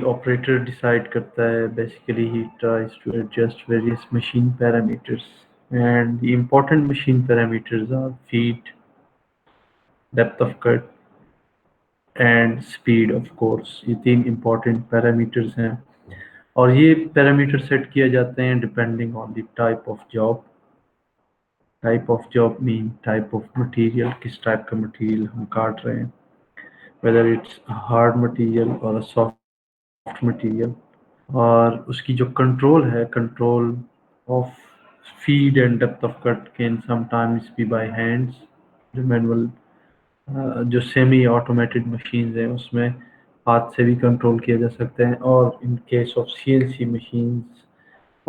operator decide करता है. Basically, he tries to adjust various machine parameters, and the important machine parameters are feed, depth of cut, and speed. Of course, ये तीन important parameters हैं, और ये parameter set किए जाते हैं depending on the type of job. Type of job mean type of material, किस type का मटेरियल हम काट रहे हैं, वेदर इट्स हार्ड मटेरियल और अ सॉफ्ट मटेरियल. और उसकी जो कंट्रोल है, control of feed and depth of cut can sometimes be by hands. जो मैनुअल, जो सेमी ऑटोमेटेड मशीन्स हैं उसमें हाथ से भी कंट्रोल किया जा सकते हैं, और in case of CNC machines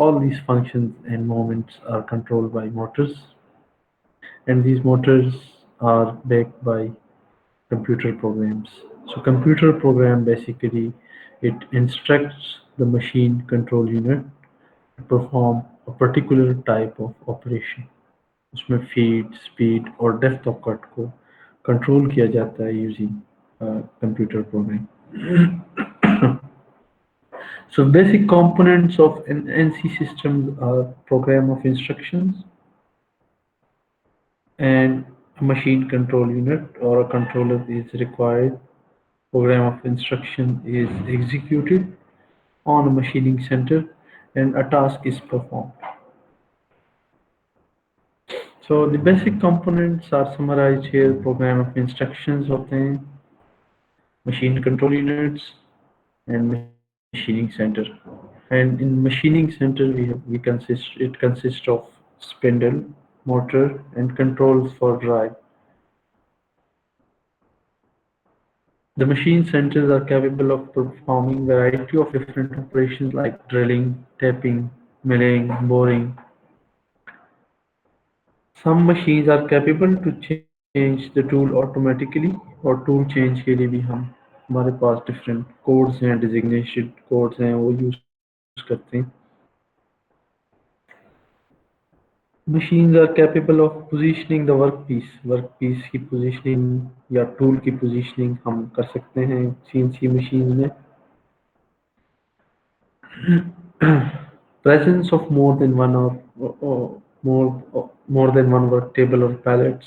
all these functions and movements are controlled by motors, and these motors are backed by computer programs. So computer program basically it instructs the machine control unit to perform a particular type of operation. उसमें feed, speed और depth of cut को control किया जाता है using computer program. So basic components of an NC systems are program of instructions, and a machine control unit or a controller is required. Program of instruction is executed on a machining center and a task is performed. So the basic components are summarized here. Program of instructions होते हैं, machine control units, and machining center. And in machining center it consists of spindle, motor, and controls for drive. The machine centers are capable of performing variety of different operations like drilling, tapping, milling, boring. Some machines are capable to change the tool automatically, और tool change के लिए भी हमारे पास different codes हैं, designated codes हैं, वो use करते हैं. Machines are capable of positioning the workpiece. Workpiece की positioning या tool की positioning हम कर सकते हैं CNC machines में. Presence of more than one more than one work table or pallets.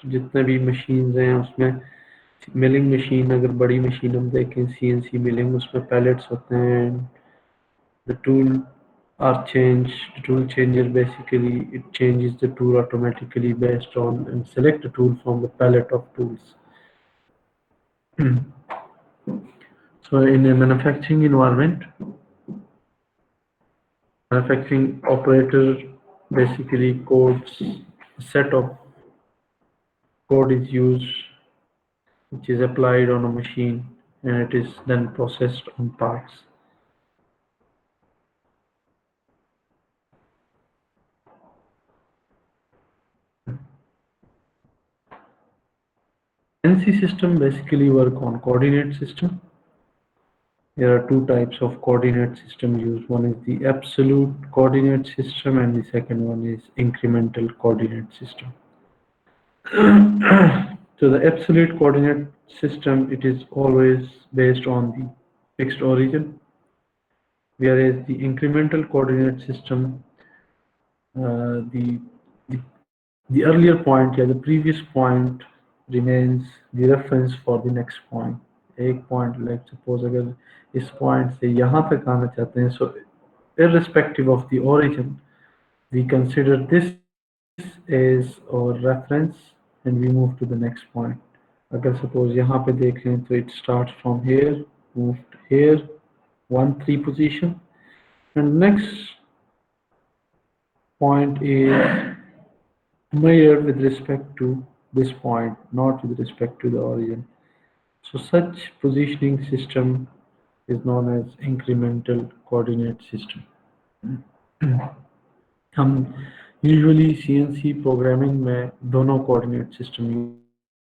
जितने भी machines हैं उसमें milling machine, अगर बड़ी machine हम देखें CNC milling, उसमें pallets होते हैं. The tool are changed. The tool changer basically it changes the tool automatically based on and select a tool from the palette of tools. So in a manufacturing environment, manufacturing operator basically codes a set of code is used which is applied on a machine and it is then processed on parts. NC system basically work on coordinate system. There are two types of coordinate system used. One is the absolute coordinate system and the second one is incremental coordinate system. So the absolute coordinate system, it is always based on the fixed origin, whereas the incremental coordinate system, the the earlier point, yeah, the previous point remains the reference for the next point. एक point, like suppose अगर इस point से यहाँ तक आना चाहते हैं, so irrespective of the origin, we consider this as our reference and we move to the next point. अगर suppose यहाँ पे देख लें तो it starts from here, moved here, 1-3 position, and next point is measured with respect to this point, not with respect to the origin. So such positioning system is known as incremental coordinate system. हम usually CNC programming में दोनों coordinate system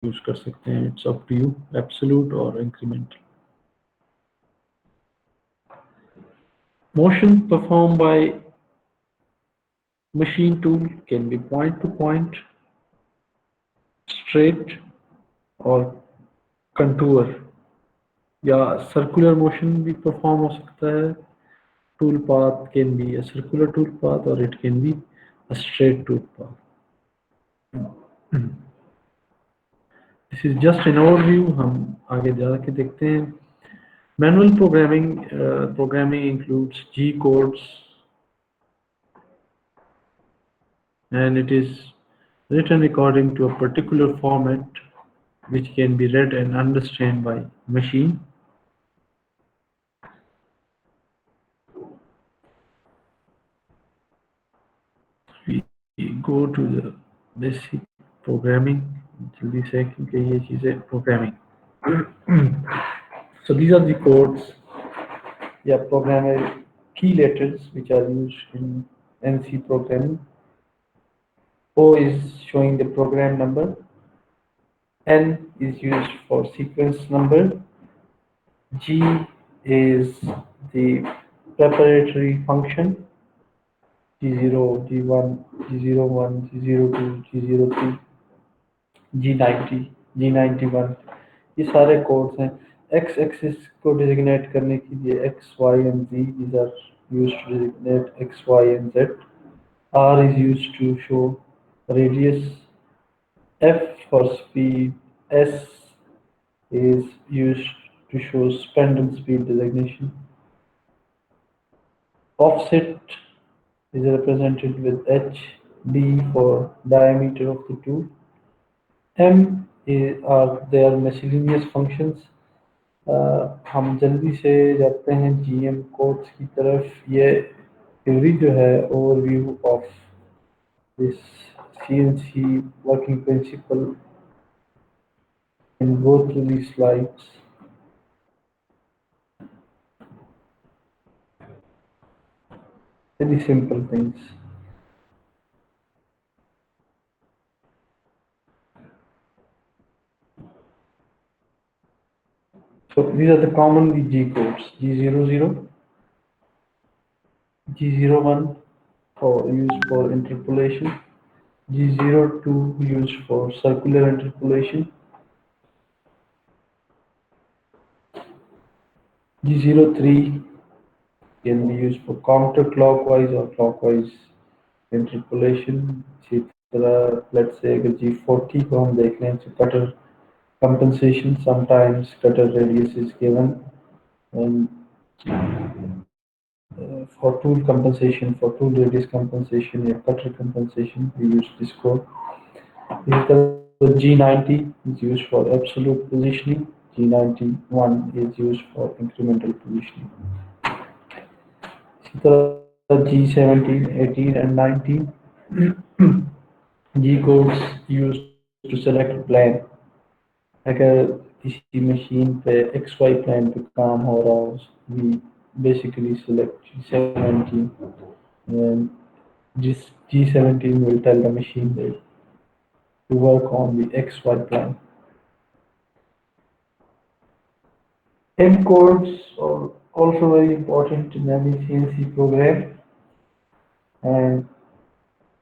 use कर सकते हैं. It's up to you, absolute or incremental. Motion performed by machine tool can be point to point, straight, or contour. या circular motion भी perform हो सकता है. Tool path can be a circular tool path or it can be a straight tool path. This is just an overview. हम आगे जाके देखते हैं. Manual programming includes G codes, and it is written according to a particular format which can be read and understood by machine. We go to the basic programming. जल्दी से क्योंकि ये चीज़ें programming. So these are the codes, yeah, programmer key letters which are used in NC programming. O is showing the program number. N is used for sequence number. G is the preparatory function. G0, G1, G01, G02, G03, G90, G91. ये सारे codes हैं. X axis को designate करने के लिए X, Y and Z, these are used to designate X, Y and Z. R is used to show radius. F for speed. S is used to show spindle speed designation. Offset is represented with H. D for diameter of the tool. Are their miscellaneous functions. हम जल्दी से जाते हैं GM codes की तरफ. ये theory जो है overview of this CNC working principle and go through these slides. Very simple things. So these are the commonly G codes. G00, G01 for used for interpolation, G02 used for circular interpolation, G03 can be used for counterclockwise or clockwise interpolation. Let's say G40 को हम देख लें, so cutter compensation, sometimes cutter radius is given, and for tool compensation, for tool radius compensation or cutter compensation, we use this code. The G90 is used for absolute positioning. G91 is used for incremental positioning. The G17, 18 and 19 G codes used to select plane. अगर किसी machine पे XY plane पे काम हो रहा हो, we basically select G17, and this G17 will tell the machine that to work on the XY plane. M codes are also very important in any CNC program, and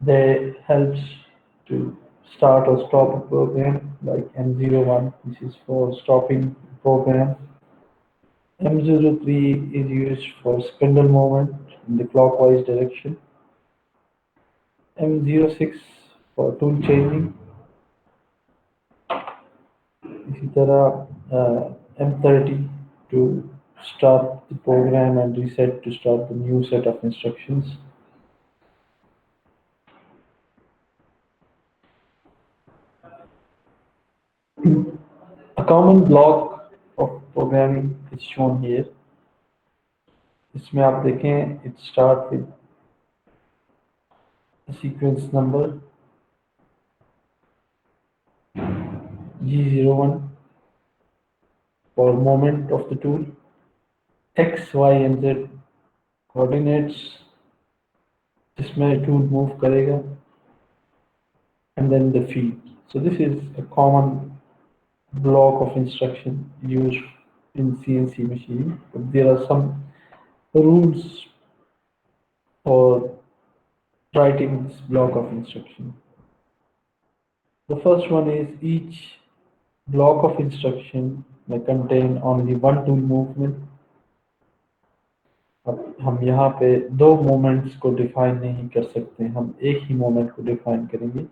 they helps to start or stop a program, like M01, this is for stopping program. M03 is used for spindle movement in the clockwise direction. M06 for tool changing. इसी तरह M30 to start the program and reset to start the new set of instructions. A common block of programming is shown here. इसमें आप देखें, it start with a sequence number G01 for moment of the tool, X, Y and Z coordinates जिसमें tool move करेगा, and then the feed. So this is a common block of instruction used in CNC machining, but there are some rules for writing this block of instruction. The first one is each block of instruction may contain only one tool movement. अब हम यहाँ पे दो moments को define नहीं कर सकते, हम एक ही मोमेंट को डिफाइन करेंगे.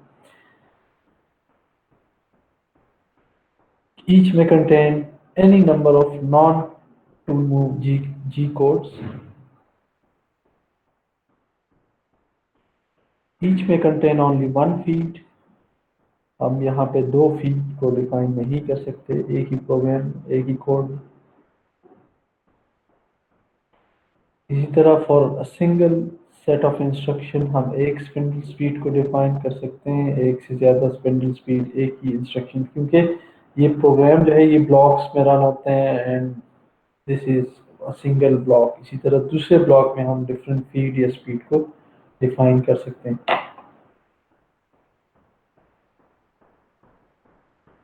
Each may contain any number of non-tool move G codes. Each may contain only one feed. हम यहाँ पे दो फीड को डिफाइन नहीं कर सकते, एक ही प्रोग्राम एक ही कोड. इसी तरह for a single set of instruction हम एक स्पिंडल स्पीड को डिफाइन कर सकते हैं, एक से ज़्यादा स्पिंडल स्पीड एक ही इंस्ट्रक्शन, क्योंकि ये प्रोग्राम जो है ये ब्लॉक्स में रन होते हैं and this is a single block. इसी तरह दूसरे ब्लॉक में हम डिफरेंट फीड या स्पीड को डिफाइन कर सकते हैं.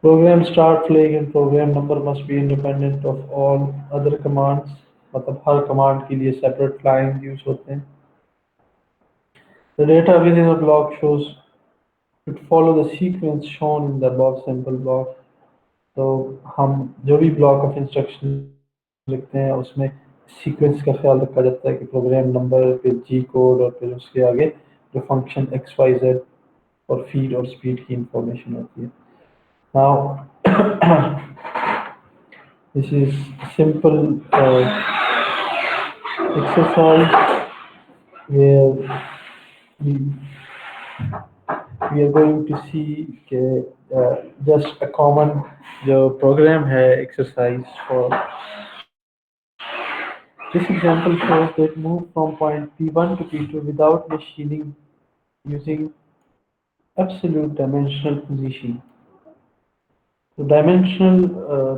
Program start flag and program number must be independent of all other commands. मतलब हर कमांड के लिए सेपरेट लाइन यूज होते हैं. The data within a block shows should follow the sequence shown in the above sample block. तो हम जो भी block of instruction लिखते हैं उसमें सीक्वेंस का ख्याल रखा जाता है कि प्रोग्राम नंबर फिर जी कोड और फिर उसके आगे जो फंक्शन एक्स वाई जेड और फीड और स्पीड की इंफॉर्मेशन होती है. Now this is simple exercise where we, we are going to see just a common जो program है exercise for this example shows that move from point P1 to P2 without machining using absolute dimensional position. So dimensional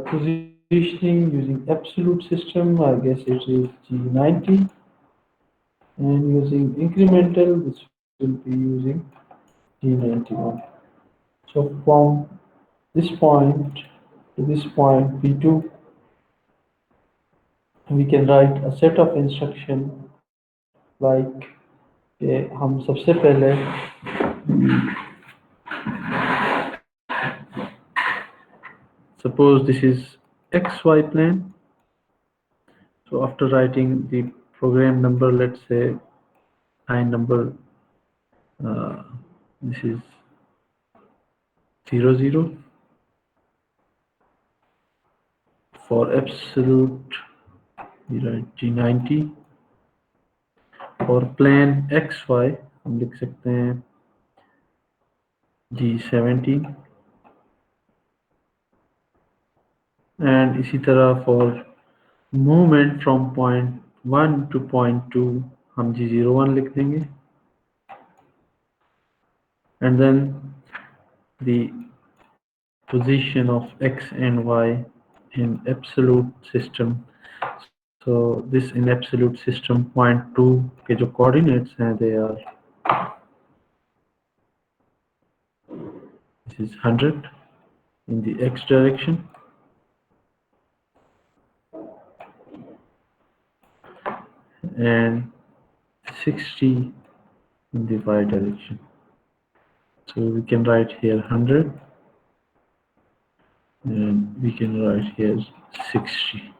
positioning using absolute system, I guess it is G90, and using incremental, this will be using G91. So from this point to this point P2, we can write a set of instruction like हम सबसे पहले suppose this is XY plane. So after writing the program number, let's say line number this is 00 for absolute, we write G90. For plane XY हम लिख सकते हैं G17 and इसी तरह for movement from point 1 to point 2 हम G01 लिख देंगे. And then the position of X and Y in absolute system. So this in absolute system point 2 के जो coordinates हैं they are, this is 100 in the X direction and 60 in the Y direction. So we can write here 100 and we can write here 60.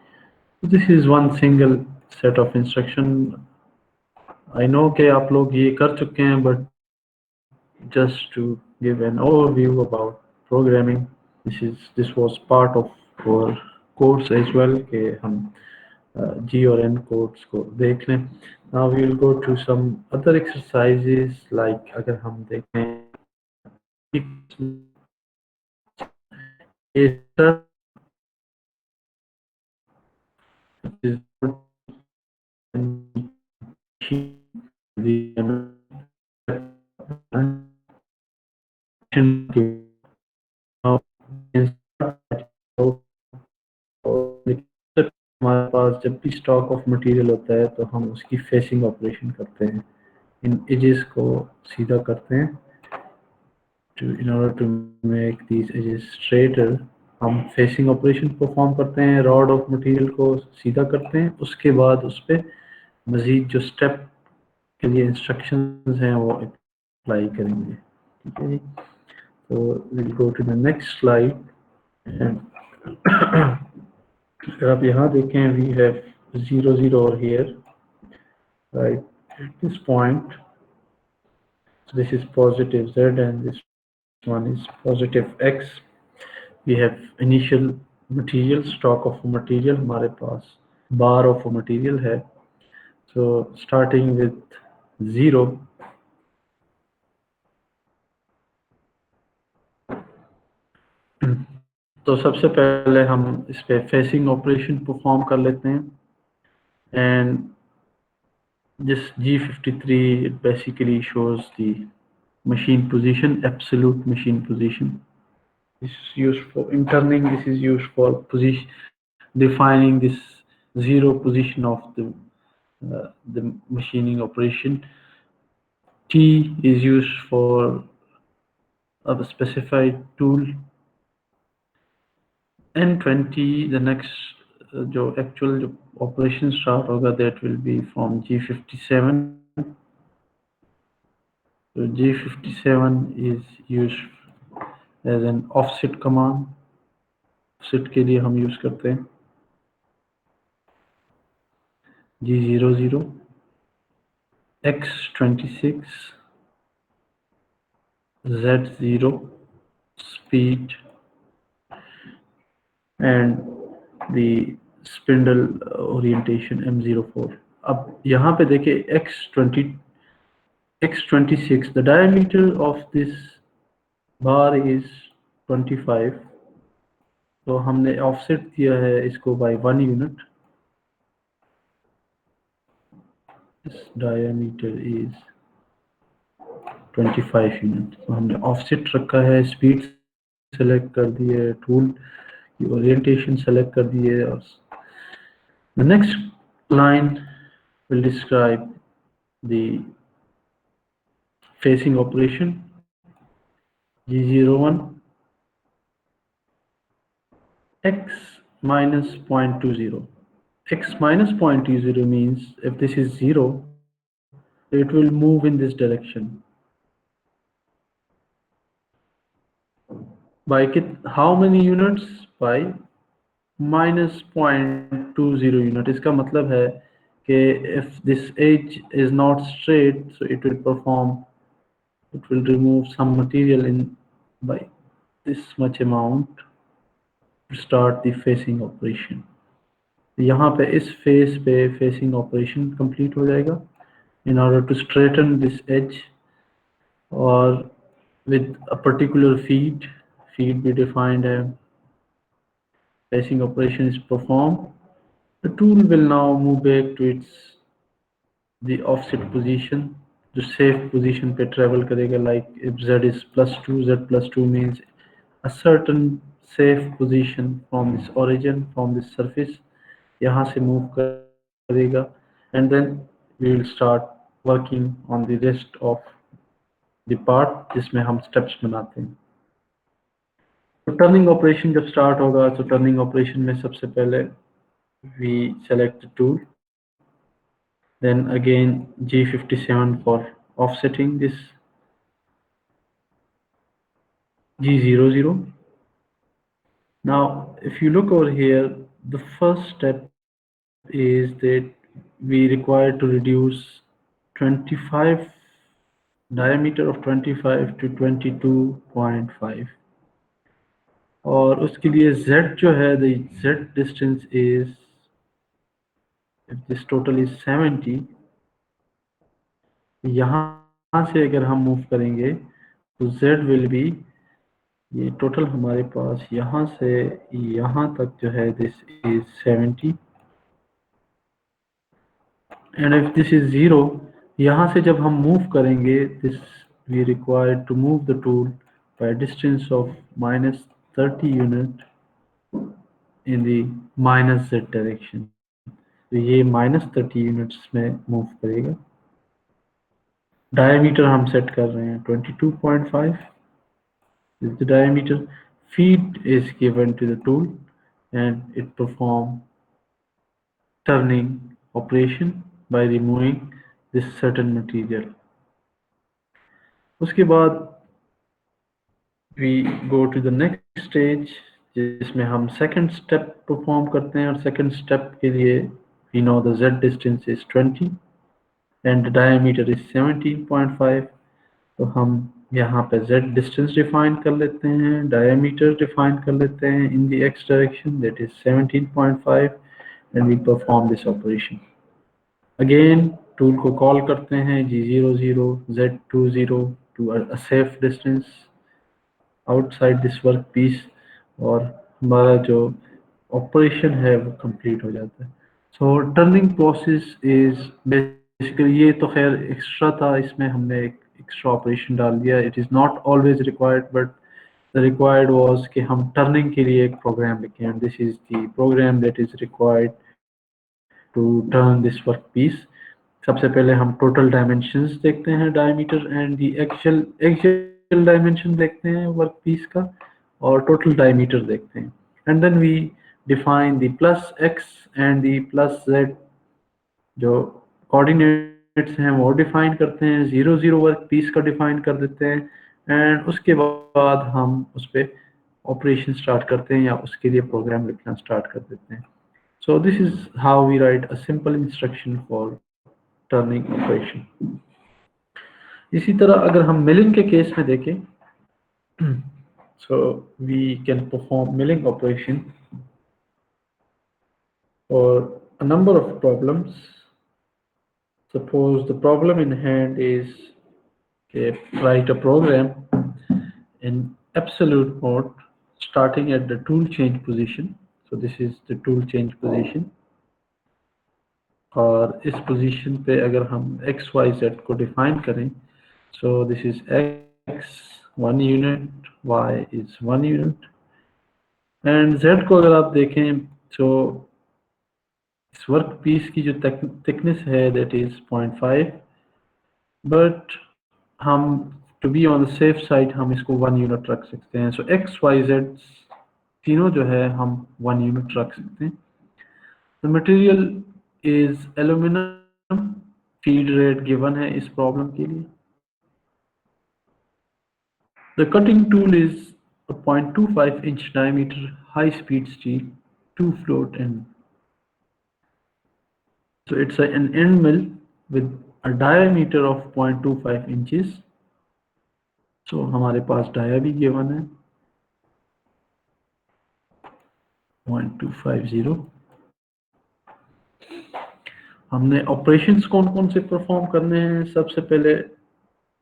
This is one single set of instruction. I know कि आप लोग ये कर चुके हैं, but just to give an overview about programming, this was part of our course as well कि हम G और N codes को देख लें. Now we will go to some other exercises like अगर हम देखें हमारे पास जब भी स्टॉक ऑफ मटेरियल होता है तो हम उसकी फेसिंग ऑपरेशन करते हैं, इन एजेस को सीधा करते हैं. in order to make these edges straighter हम फेसिंग ऑपरेशन परफॉर्म करते हैं, रॉड ऑफ मटेरियल को सीधा करते हैं, उसके बाद उस पर मजीद जो स्टेप के लिए इंस्ट्रक्शंस हैं वो अप्लाई करेंगे. ठीक है जी. तो will go to the next slide. अगर आप यहाँ देखें, we have 0 0 over here, right at this point. So this is positive z and this one is positive x. We have initial material, stock of material हमारे पास, bar of material है. So starting with 0, तो सबसे पहले हम इस पे facing operation perform कर लेते हैं. And this G53, it basically shows the machine position, absolute machine position. This is used for in turning. This is used for position, defining this zero position of the machining operation. T is used for a specified tool. N20, the next जो actual जो operation start होगा, that will be from G57. So G57 is used as an offset command. Offset के लिए हम use करते हैं G00, X26, Z0, speed, and the spindle orientation M04. अब यहाँ पे देखिए X26, the diameter of this bar is 25. तो हमने ऑफसेट दिया है इसको by 1 unit. This diameter is 25 unit. तो हमने ऑफसेट रखा है, स्पीड सेलेक्ट कर दी है, टूल की ओरिएंटेशन सेलेक्ट कर दी है. और the next line will describe the facing operation. G01, x minus 0.20. X minus 0.20 means if this is 0, it will move in this direction. By how many units? By minus 0.20 unit. इसका मतलब है कि if this edge is not straight, so it will perform, it will remove some material in by this much amount to start the facing operation. यहाँ पे इस face पे facing operation complete हो जाएगा in order to straighten this edge, or with a particular feed be defined है, facing operation is performed. The tool will now move back to its the offset position, जो safe position पे travel करेगा. Like if z is +2, z +2 means a certain safe position from this origin, from this surface. यहाँ से move करेगा, and then we will start working on the rest of the part जिसमें हम steps बनाते हैं. तो turning operation जब start होगा, तो टर्निंग ऑपरेशन में सबसे पहले we select the tool, then again G57 for offsetting this G00. Now if you look over here, the first step is that we require to reduce 25 diameter of 25 to 22.5, और उसके लिए Z जो है, the Z distance is, if this total is 70, यहाँ से अगर हम move करेंगे तो Z will be, ये टोटल हमारे पास यहाँ से यहाँ तक जो है, this is 70, and if this is 0, यहाँ से जब हम मूव करेंगे, this we require to move the tool by a distance of minus 30 unit in the minus Z direction. तो ये minus 30 units में मूव करेगा. डायमीटर हम सेट कर रहे हैं 22.5 is the diameter. Feed is given to the tool and it perform turning operation by removing this certain material. उसके बाद we go to the next stage, जिसमें हम सेकंड स्टेप परफॉर्म करते हैं, और सेकंड स्टेप के लिए we know the z distance is 20 and diameter is 17.5। तो हम यहाँ पे z डिस्टेंस डिफाइन कर लेते हैं, डायमीटर डिफाइन कर लेते हैं in the x direction, that is 17.5, and we perform this operation. Again tool को कॉल करते हैं G00 Z20 to a safe distance outside this work piece, और हमारा जो ऑपरेशन है वो कंप्लीट हो जाता है। सो टर्निंग प्रोसेस इज बेसिकली, ये तो खैर एक्स्ट्रा था, इसमें हमने एक एक्स्ट्रा ऑपरेशन डाल दिया। It is not always required, but the required was कि हम टर्निंग के लिए एक प्रोग्राम लिखें, and this is the program that is required to turn this work piece. सबसे पहले हम टोटल डायमेंशंस देखते हैं, diameter and the actual dimension देखते हैं वर्क पीस का, और टोटल डायमीटर देखते हैं, and then we define the plus X and the plus Z जो कोऑर्डिनेट्स हैं वो डिफाइन करते हैं, 0 0 वर्क पीस का डिफाइन कर देते हैं, एंड उसके बाद हम उस पर ऑपरेशन स्टार्ट करते हैं या उसके लिए प्रोग्राम लिखना स्टार्ट कर देते हैं। So this is how we write a simple instruction for turning operation. इसी तरह अगर हम मिलिंग के केस में देखें, so we can perform milling operation for a number of problems. Suppose the problem in hand is, okay, write a program in absolute mode starting at the tool change position. So this is the tool change position, और इस position पे अगर हम X Y Z को define करें, so this is X 1 unit, Y is 1 unit, and Z को अगर आप देखें तो इस वर्क पीस की जो थिकनेस है दैट इज 0.5, बट हम to be on the safe side हम इसको 1 यूनिट रख सकते हैं। सो एक्स वाई जेड तीनों जो है हम 1 यूनिट रख सकते हैं। The material is aluminium, feed rate given है इस प्रॉब्लम के लिए। The cutting tool is a 0.25 inch diameter high speed steel 2 float end. So it's an end mill with a diameter of 0.25 inches. So हमारे पास dia भी given है 0.250। हमने operations कौन कौन से परफॉर्म करने हैं? सबसे पहले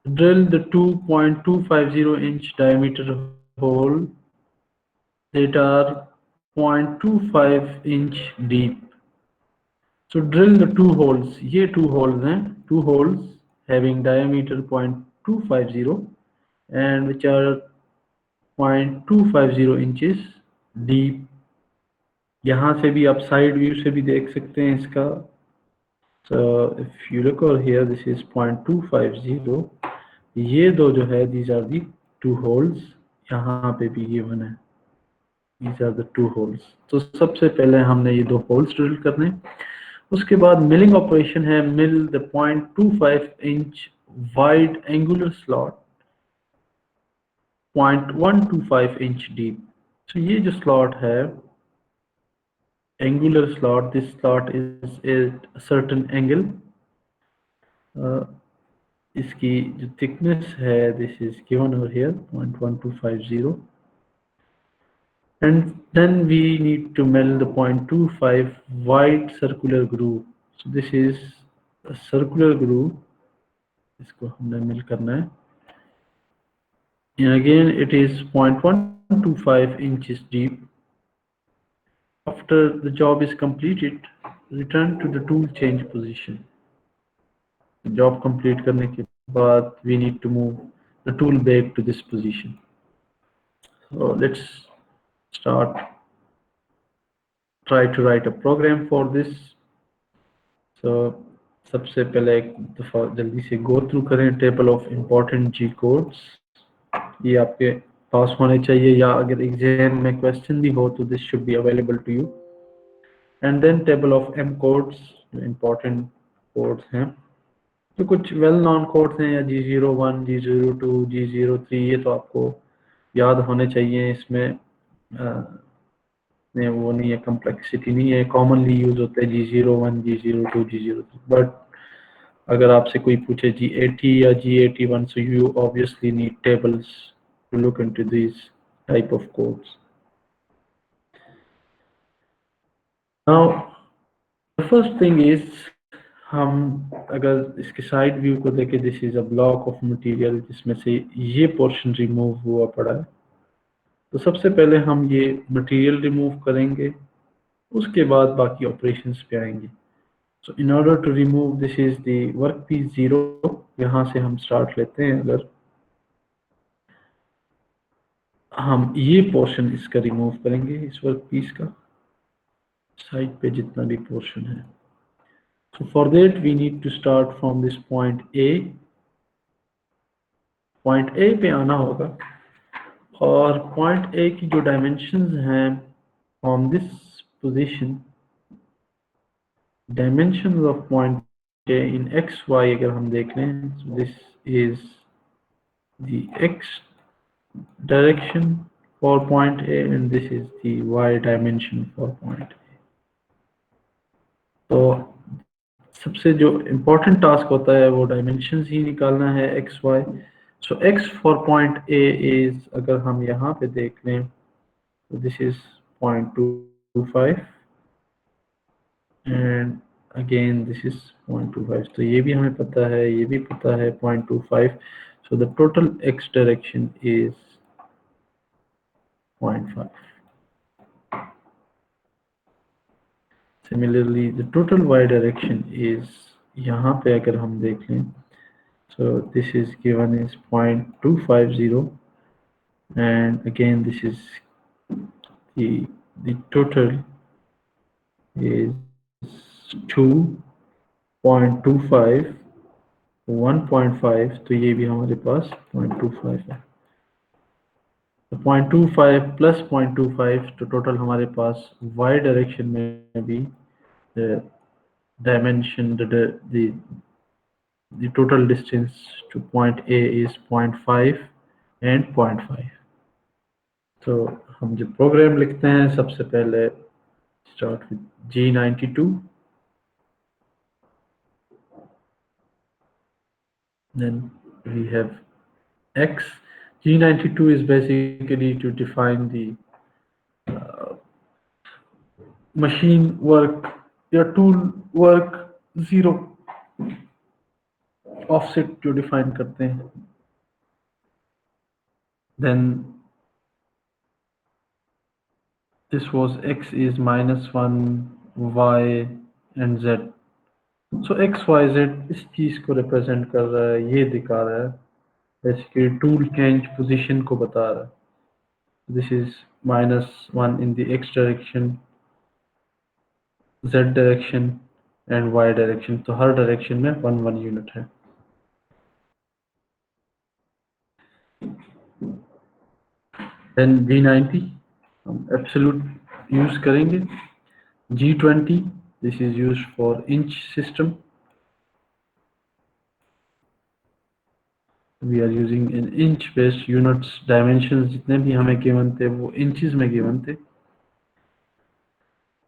drill the 2.250 inch diameter hole that are 0.25 inch deep. So drill the two holes. ये two holes हैं, two holes having diameter 0.250 and which are 0.250 inches deep. यहाँ से भी आप साइड व्यू से भी देख सकते हैं इसका। So if you look over here, this is 0.250. ये दो जो है these are the two holes. यहाँ पे भी ये बना है, these are the two holes. तो सबसे पहले हमने ये दो holes drill करने, उसके बाद मिलिंग ऑपरेशन है, mill the 0.25 inch wide angular slot 0.125 inch deep. तो ये जो स्लॉट है angular slot, this slot is at certain angle, इसकी जो थिकनेस है this is given over here 0.1250, and then we need to mill the 0.25 wide circular groove. So this is a circular groove, इसको हमने मिल करना है, and again it is 0.125 inches deep. After the job is completed, return to the tool change position. Job complete करने के बाद we need to move the tool back to this position. So let's start, try to write a program for this. So सबसे पहले एक दफ़ा जल्दी से go through करें table of important ji codes, ये आपके पास होने चाहिए, या अगर एग्जाम में क्वेश्चन भी हो तो this should be available to you. And then table of M codes, जो इम्पोर्टेंट कोड्स हैं, तो कुछ वेल नॉन कोड्स हैं, या G01, G02, G03, ये तो आपको याद होने चाहिए। इसमें नहीं, वो नहीं है, कम्प्लेक्सिटी नहीं है, कॉमनली यूज होते हैं G01, G02, G03, बट अगर आपसे कोई पूछे G80 या G81, so you obviously need tables to look into these type of codes. Now, the first thing is, हम अगर इसके साइड व्यू को देखें, this is a block of material जिसमें से ये पोर्शन रिमूव हुआ पड़ा है। तो सबसे पहले हम ये मटेरियल रिमूव करेंगे, उसके बाद बाकी ऑपरेशंस पे आएंगे। So in order to remove, this is the work piece 0, यहाँ से हम स्टार्ट लेते हैं। अगर हम ये पोर्शन इसका रिमूव करेंगे, इस वर्क पीस का साइड पे जितना भी पोर्शन है, so for that we need to start from this point A। Point A पे आना होगा, और पॉइंट A की जो डायमेंशंस हैं from this position, dimensions of point A in X Y अगर हम देख लें, this is the X direction for point A and this is the y dimension for point A। तो सबसे जो इम्पोर्टेंट टास्क होता है वो डायमेंशंस ही निकालना है X Y. So X for point A is, अगर हम यहाँ पे देख लें, तो this is 0.25 and again this is 0.25। तो ये भी हमें पता है, ये भी पता है 0.25। So the total x direction is 0.5। Similarly, the total y direction is, यहाँ पे अगर हम देख लें, so this is given is 0.250 and again this is the total is 2.25, 1.5, तो ये भी हमारे पास 0.25 है। तो 0.25 प्लस 0.25, तो टोटल हमारे पास y डायरेक्शन में भी dimension, the total distance to point A is 0.5 and 0.5। तो हम जो प्रोग्राम लिखते हैं, सबसे पहले start with G92, then we have X। G92 is basically to define the machine work या tool work 0 offset जो define करते हैं। Then this was X is -1, Y and Z। So X Y Z इस चीज़ को represent कर रहा है, ये दिखा रहा है, बेसिकली टूल चेंज पोजीशन को बता रहा है। This is -1 in the X direction, Z direction and Y direction, तो हर डायरेक्शन में 1 यूनिट है। देन G90 हम एब्सोल्यूट यूज करेंगे। G20 this is use for inch system, we are using in inch based units. Dimensions जितने भी हमें given थे वो इंचेस में गिवन थे।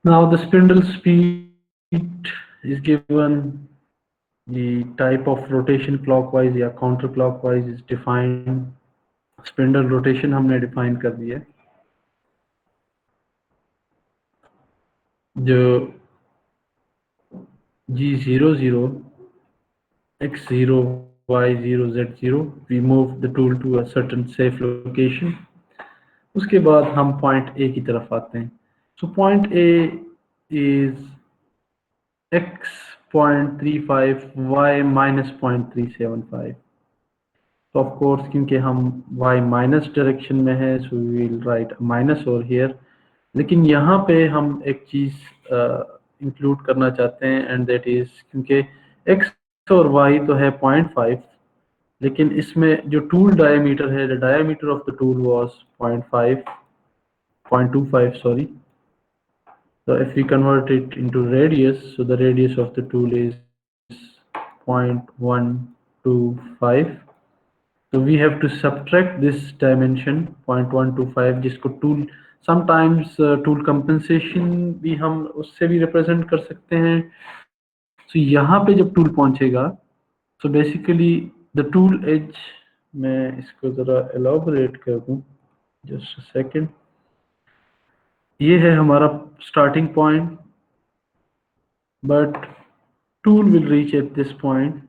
Now the spindle speed is given, the type of rotation clockwise या counterclockwise is defined, spindle rotation हमने define कर दिया है। जो G00, X0, Y0, Z0, we move the tool to a certain safe location। उसके बाद हम point A की तरफ आते हैं। So point A is X 0.35, Y -0.375। तो ऑफ कोर्स क्योंकि हम y माइनस डायरेक्शन में है, so we will write minus over here. लेकिन यहाँ पे हम एक चीज़ इंक्लूड करना चाहते हैं, एंड दैट इज, क्योंकि x और y तो है 0.5, लेकिन इसमें जो टूल डायमीटर है, the diameter of the tool was 0.25 sorry. So if we convert it into radius, so the radius of the tool is 0.125। So we have to subtract this dimension 0.125 जिसको tool sometimes tool compensation भी हम उससे भी represent कर सकते हैं। तो यहाँ पे जब टूल पहुंचेगा, तो बेसिकली द टूल एज, मैं इसको ज़रा एलाबोरेट कर दूँ, जस्ट सेकेंड। ये है हमारा starting point, but tool will reach at this point.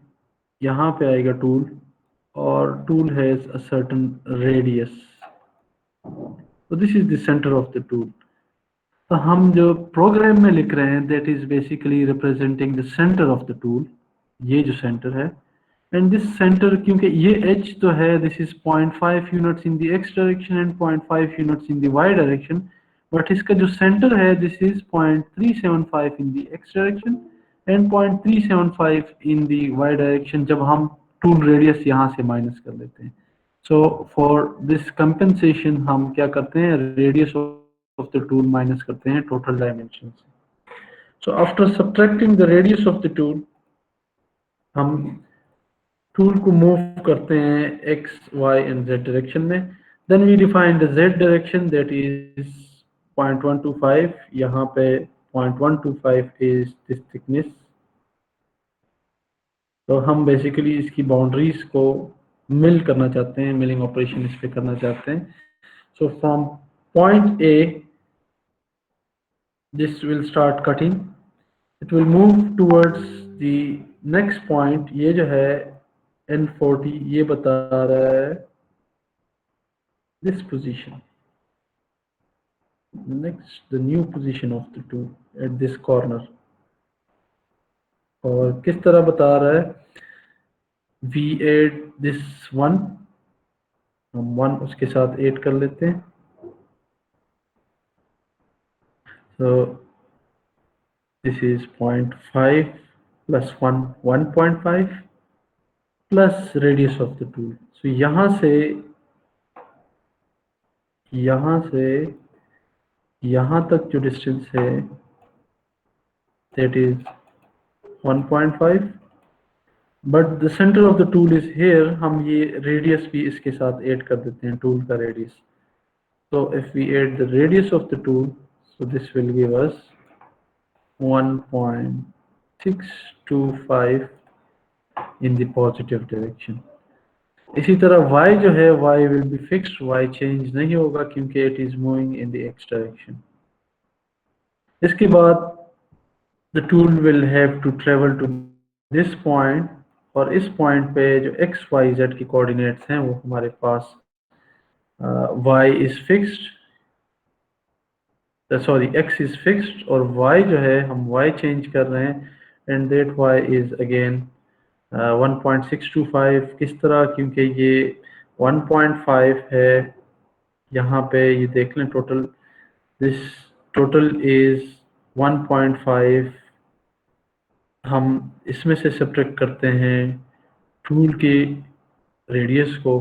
यहाँ पे आएगा टूल, और tool has a certain radius, तो this is the centre of the tool. तो हम जो प्रोग्राम में लिख रहे हैं, that is basically representing the centre of the tool, ये जो सेंटर है। एंड दिस सेंटर, क्योंकि ये एच तो है, this is 0.5 units in the X direction and 0.5 units in the Y direction, but इसका जो सेंटर है, this is 0.375 in the X direction and 0.375 in the Y direction, जब हम टूल रेडियस यहाँ से माइनस कर लेते हैं। सो फॉर दिस कंपेंसेशन हम क्या करते हैं, radius of the tool minus करते हैं टोटल डायमेंशन से। So after subtracting the radius of the tool, हम टूल को मूव करते हैं X Y and Z direction में। Then we define the Z direction, that is 0.125। यहाँ पे 0.125 इज दिस थिकनेस। तो हम बेसिकली इसकी बाउंड्रीज को मिल करना चाहते हैं, मिलिंग ऑपरेशन इस पे करना चाहते हैं। So from point A, this will start cutting, it will move towards the next point। ये जो है N40, ये बता रहा है this position, next the new position of the tool at this corner। और किस तरह बता रहा है, we add this one, हम वन उसके साथ ऐड कर लेते हैं। so this is 0.5 plus 1, 1.5 plus radius of the tool। so यहाँ से यहाँ तक जो डिस्टेंस है, that is 1.5, but the centre of the tool is here. हम ये रेडियस भी इसके साथ ऐड कर देते हैं, टूल का radius. so if we add the radius of the tool, so this will give us 1.625 in the positive direction। इसी तरह y जो है, y will be fixed, y change नहीं होगा क्योंकि it is moving in the x direction। इसके बाद the tool will have to travel to this point, और इस पॉइंट पे जो x y z की कोऑर्डिनेट्स हैं, वो हमारे पास y is fixed, sorry x is fixed, और y जो है हम y चेंज कर रहे हैं, and that y is again 1.625। किस तरह, क्योंकि ये 1.5 है, यहाँ पे ये देख लें टोटल, दिस टोटल इज 1.5। हम इसमें से सब्ट्रैक्ट करते हैं टूल की रेडियस को,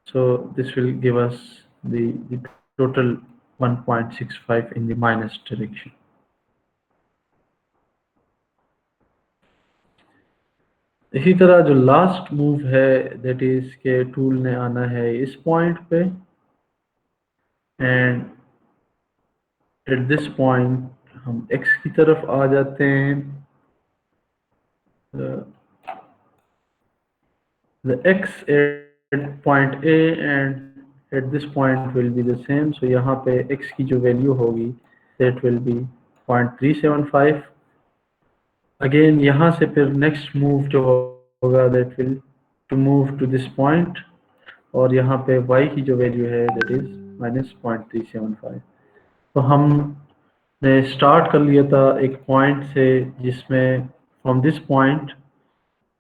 so this will give us the total 1.65 in the minus direction. इसी तरह जो लास्ट मूव है, दैट इज के टूल ने आना है इस पॉइंट पे, एंड एट दिस पॉइंट हम x की तरफ आ जाते हैं। the x at point A and at this point will be the same। so यहाँ पे x की जो वैल्यू होगी, that will be 0.375। अगेन यहाँ से फिर नेक्स्ट मूव जो होगा, that will to move to this point, और यहाँ पे y की जो वैल्यू है, that is -0.375। तो हमने स्टार्ट कर लिया था एक पॉइंट से, जिसमें फ्रॉम दिस पॉइंट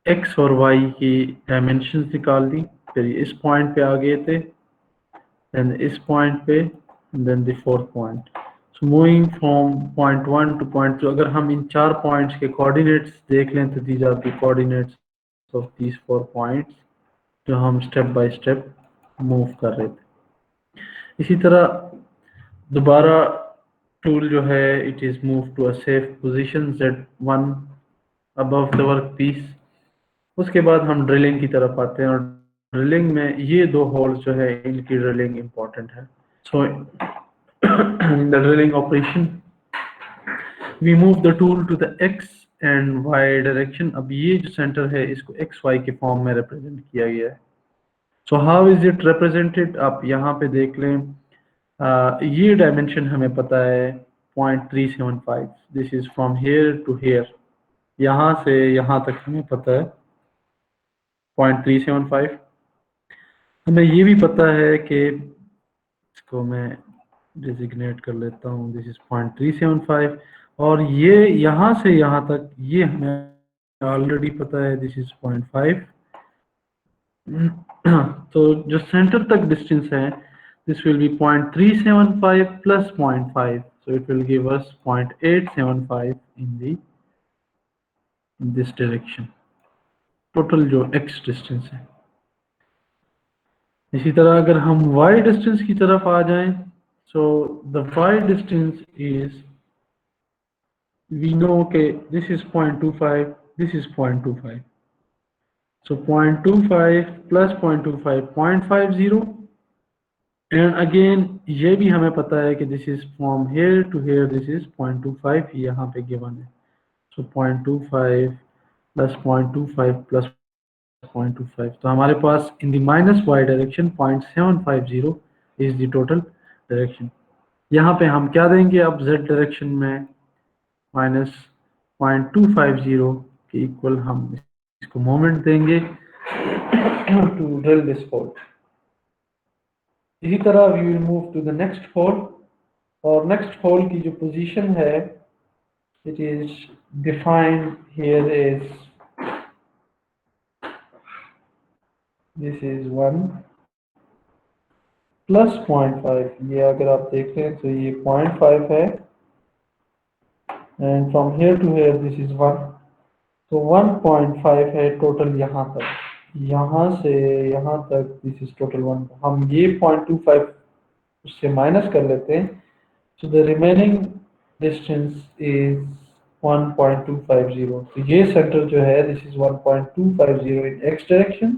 x और y की डायमेंशंस निकाल दी, फिर इस पॉइंट पे आ गए थे, देन इस पॉइंट पे, then the fourth point. So moving from point 1 to point 2, अगर हम इन 4 पॉइंट्स के कोऑर्डिनेट्स देख लें, तो these are the coordinates of these 4 points जो हम स्टेप बाय स्टेप मूव कर रहे थे। इसी तरह दोबारा टूल जो है, it is move to a safe position Z1 above the work piece. उसके बाद हम ड्रिलिंग की तरफ आते हैं, और ड्रिलिंग में ये 2 होल्स जो है, इनकी ड्रिलिंग इम्पॉर्टेंट है। सो the drilling operation, we move the tool to the x and y direction. अब ये जो सेंटर है इसको एक्स वाई के फॉर्म में रिप्रेजेंट किया गया है. So how is it represented, आप यहाँ पे देख लें. ये डायमेंशन हमें पता है 0.375. This is from here to here. यहाँ से यहाँ तक हमें पता है 0.375. हमें ये भी पता है कि इसको मैं डिजिग्नेट कर लेता हूँ. This is 0.375. और ये यहाँ से यहाँ तक ये हमें ऑलरेडी पता है. This is 0.5. तो जो सेंटर तक डिस्टेंस है, this will be 0.375 plus 0.5. so it will give us 0.875 in this direction. Total जो x डिस्टेंस है. इसी तरह अगर हम y डिस्टेंस की तरफ आ जाएं, so the y distance is, we know okay, this is 0.25, this is 0.25. so 0.25 plus 0.25 0.50. And again ये भी हमें पता है कि this is from here to here, this is 0.25 यहाँ पे गिवन है. सो 0.25 प्लस 0.25 प्लस 0.25, तो हमारे पास in the minus Y direction 0.750 is the total direction. यहाँ पे हम क्या देंगे अब जेड डायरेक्शन में माइनस 0.250 के इक्वल हम इसको मोमेंट देंगे टू ड्रिल दिस होल. इसी तरह we will move to the next hole. और नेक्स्ट होल की जो पोजीशन है, it is defined here is, this is 1 plus 0.5. ये अगर आप देख रहे हैं तो ये 0.5 है and from here to here this is 1. तो 1.5 है टोटल यहाँ तक. यहाँ से यहाँ तक दिस इज टोटल 1. हम ये 0.25 उससे माइनस कर लेते हैं. So the remaining distance is 1.250. तो ये सेंटर जो है this is 1.250 in x direction.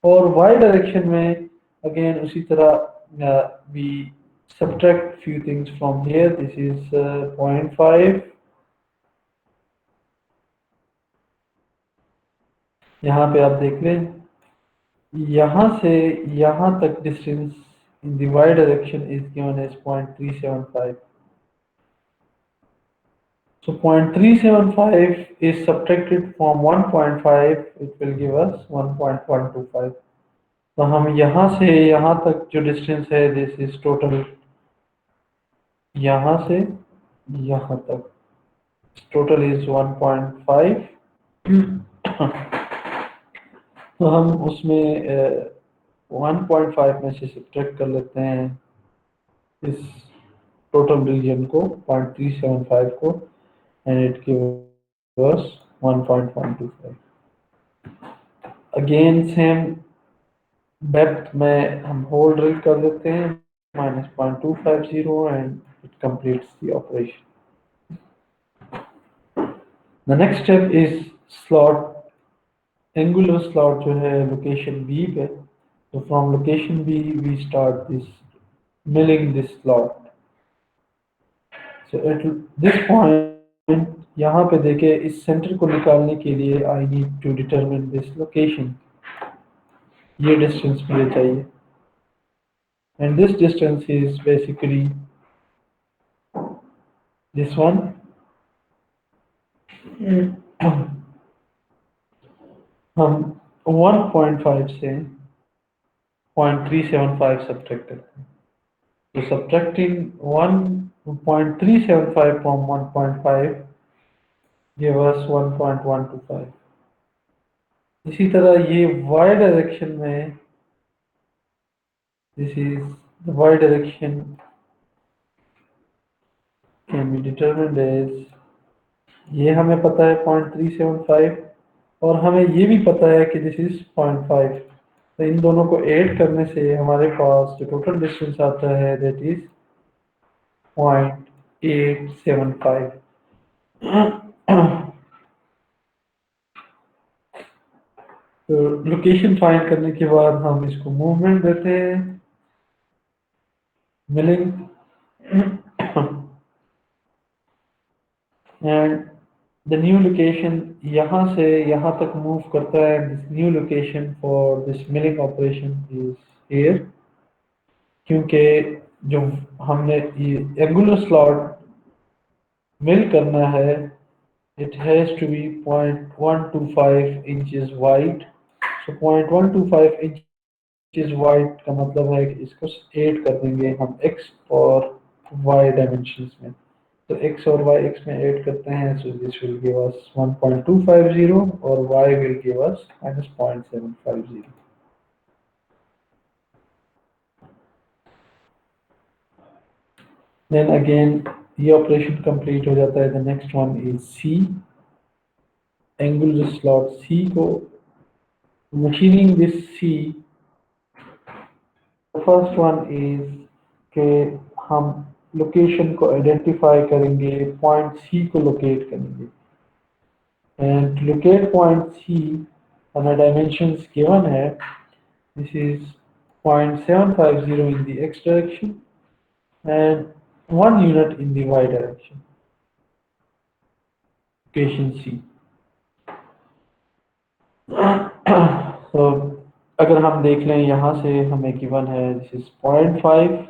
और y direction में again उसी तरह we subtract few things from here. This is 0.5. यहाँ पे आप देख लें, यहाँ से यहाँ तक distance in the y direction is given as 0.375. So 0.375 is subtracted from 1.5, it will give us 1.125. तो हम यहाँ से यहाँ तक जो डिस्टेंस है, दिस इज टोटल यहाँ से यहाँ तक टोटल इज 1.5. तो हम उसमें 1.5 में से सब्ट्रैक्ट कर लेते हैं इस टोटल रीजन को 0.375 को, and it gives us 1.125. Again same depth में हम होल ड्रिल कर देते हैं minus 0.250 and it completes the operation. The next step is slot, angular slot जो है location B पे. So from location B we start this milling this slot. So at this point यहाँ पे देखे इस सेंटर को निकालने के लिए I need to determine this location. ये डिस्टेंस मुझे चाहिए and this distance is basically this one. हम 1.5 से 0.375 सब्ट्रैक्ट करते हैं. तो subtracting 1.375 from 1.5 give us 1.125. इसी तरह ये y डायरेक्शन में, this is the y direction can be determined as, ये हमें पता है 0.375 और हमें ये भी पता है कि this is 0.5. तो इन दोनों को ऐड करने से हमारे पास जो टोटल डिस्टेंस आता है that is 0.875. तो लोकेशन फाइंड करने के बाद हम इसको मूवमेंट देते हैं milling and the new location यहाँ से यहाँ तक मूव करता है. This new location for this milling operation is here, क्योंकि जो हमने ये एंगुलर स्लॉट मिल करना है, it has to be 0.125 inches wide. So 0.125 inches wide का मतलब है कि इसको ऐड कर देंगे हम x और y dimensions में. तो x और y x में ऐड करते हैं, so this will give us 1.250 और y will give us minus 0.750. Then again ये ऑपरेशन कंप्लीट हो जाता है. The next one is C, angular slot C को machining this C. The first one is कि हम लोकेशन को आइडेंटिफाई करेंगे, पॉइंट C को लोकेट करेंगे. And to locate point C, हमें dimensions given है. This is 0.750 in the x direction and 1 unit in the y direction. Location C. So अगर हम देख लें यहाँ से हमें given है, this is 0.5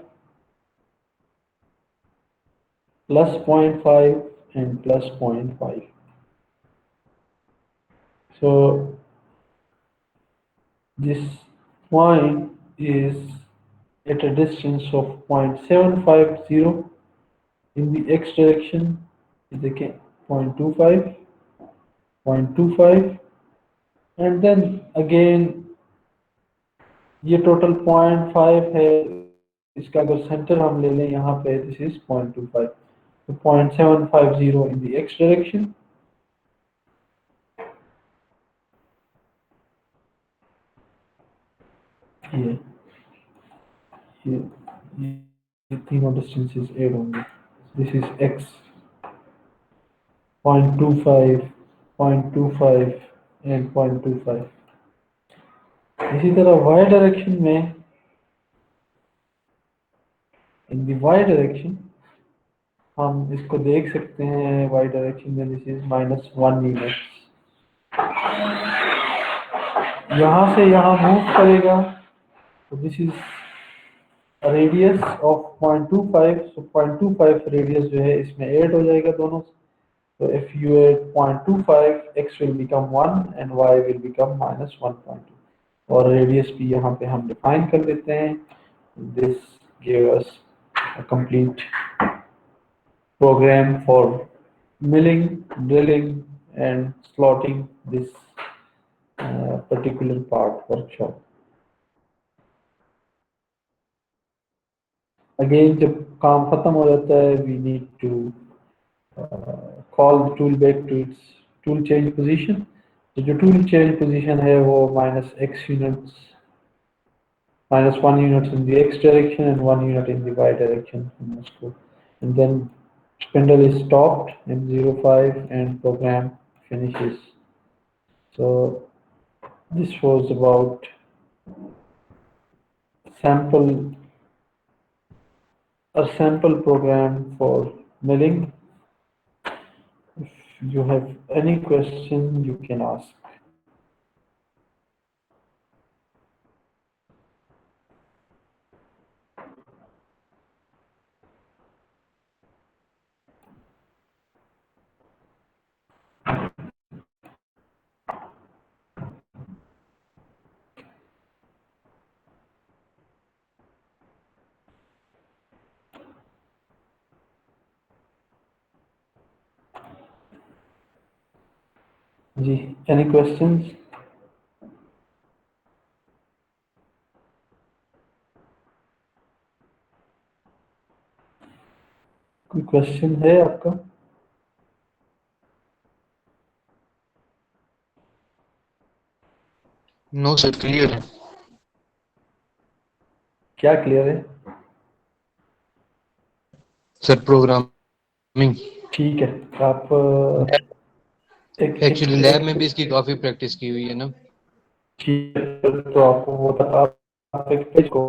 plus 0.5 and plus 0.5. So this point is at a distance of 0.750 in the x direction is again 0.25, 0.25, and then again ये total 0.5 है. इसका अगर सेंटर हम ले लें यहाँ पे, दिस इज 0.25, तो 0.750 in the x direction. ये ये तीनों डिस्टेंसेस ऐड होंगे. This is x 0.25, 0.25 and 0.25. इसी तरह y डायरेक्शन में, इन दी y डायरेक्शन हम इसको देख सकते हैं. y डायरेक्शन में दिस इज -1 यूनिट. यहाँ से यहाँ मूव करेगा, तो this is radius of 0.25. So 0.25 radius जो है इसमें ऐड हो जाएगा दोनों. तो if you add 0.25, x will become 1 and y will become -1.2. और रेडियस भी यहाँ पे हम डिफाइन कर देते हैं. This give us a complete program for milling, drilling and slotting this particular part workshop. Again जब काम खत्म हो जाता है, we need to call the tool back to its tool change position. तो जो tool change position है वो -x units, -1 units in the x direction and 1 unit in the y direction. And then spindle is stopped in 05 and program finishes. So this was about a sample program for milling. If you have any question, you can ask. जी, any questions? कोई question है आपका? No sir, clear है. क्या clear है? Sir programming. ठीक है. आप एक्चुअली लैब में भी इसकी काफी प्रैक्टिस की हुई है ना. ठीक है, तो आपको वो आप एक पेज को